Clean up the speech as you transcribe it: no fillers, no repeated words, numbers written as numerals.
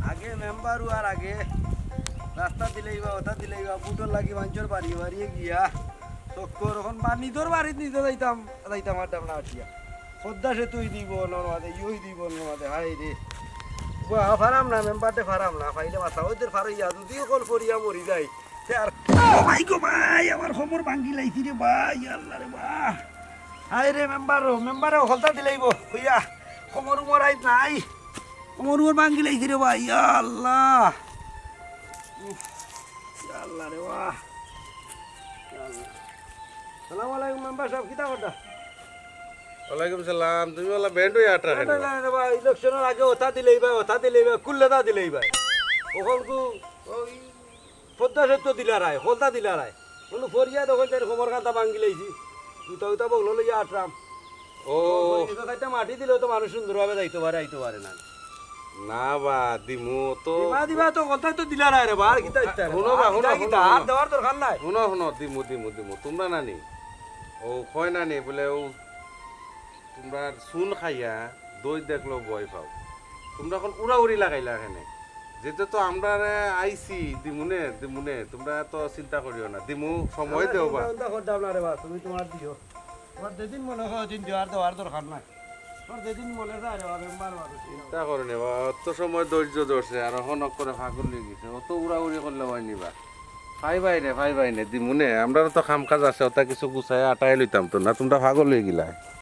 আগে মেম্বার আর আগে রাস্তা দিলেই বা ওটা দিলেই বা পুটোর লাগি মানুষের বাড়ি বাড়িয়ে গিয়া চক্কর এখন বা নিজের বাড়িতে নিতে যাইতাম আড্ডা না আটিয়া পদ্মা সেতুই দিব নর্মাদে ইউই দিব নর্মাদে হাই রে ফারাম না মেম্বারটে ফারাম না ফাইলে মাথা ওদের ফারাইয়া যদিও কল করিয়া মরি যাই সে আর ভাই গো ভাই আমার খবর ভাঙ্গি লাইছি রে ভাই আল্লাহ রে বা হাই রে মেম্বারও হলতা দিলেইব হইয়া কোমর উমর আইত নাই কোমর উমর ভাঙ্গি লাইছি রে ভাই আল্লাহ আল্লাহ রে বাহ সালাম আলাইকুম মেম্বার সাহেব কিতা কথা ওয়ালাইকুম সালাম তুমি বলা ব্যান্ড হয়ে আটা না না না ভাই ইলেকশনের আগে ওটা দিলেই ভাই কুল্লেটা দিলেই ভাই ওখানকু ওই পদ্মা সেতু দিলারায় হলতা দিলারায় কোনো ফরিয়া তখন তার খবর কান্তা ভাঙ্গি লাইছি জুতা বগলো লইয়া আটরাম ও একটা মাটি দিলেও তো মানুষ সুন্দরভাবে যাইতে পারে না না বা দিমু তো দিবা তো কথা তো দিলারায় রে বার কিতা শুনো বা, শুনো, শুনো, আর শুনো। দেওয়ার দরকার নাই শুনো শুনো দিমু তোমরা নানি ও কয় নানি বলে ও তোমরা চুন খাইয়া দই দেখলো ভয় পাও তোমরা এখন উড়াউড়ি লাগাইলা এখানে যেহেতু তো আমরা আইছি দিমুনে তোমরা তো চিন্তা করিও না দিমু সময় দেও বা করতাম না রে বা তুমি তোমার দিও তোমার যেদিন মনে হয় দিন দেওয়ার দরকার নাই তোমার যেদিন মনে যায় রে বা মেম্বার মানুষ চিন্তা করে নেবা অত সময় ধৈর্য ধরছে আর এখন করে ফাঁকুর লেগেছে অত উড়াউড়ি করলে হয় নিবা ফাই বাইনে দিমুনে আমরা তো কাম কাজ আছে ওটা কিছু গুছাই আটাই লইতাম তো না তোমরা ফাগল হয়ে গিলা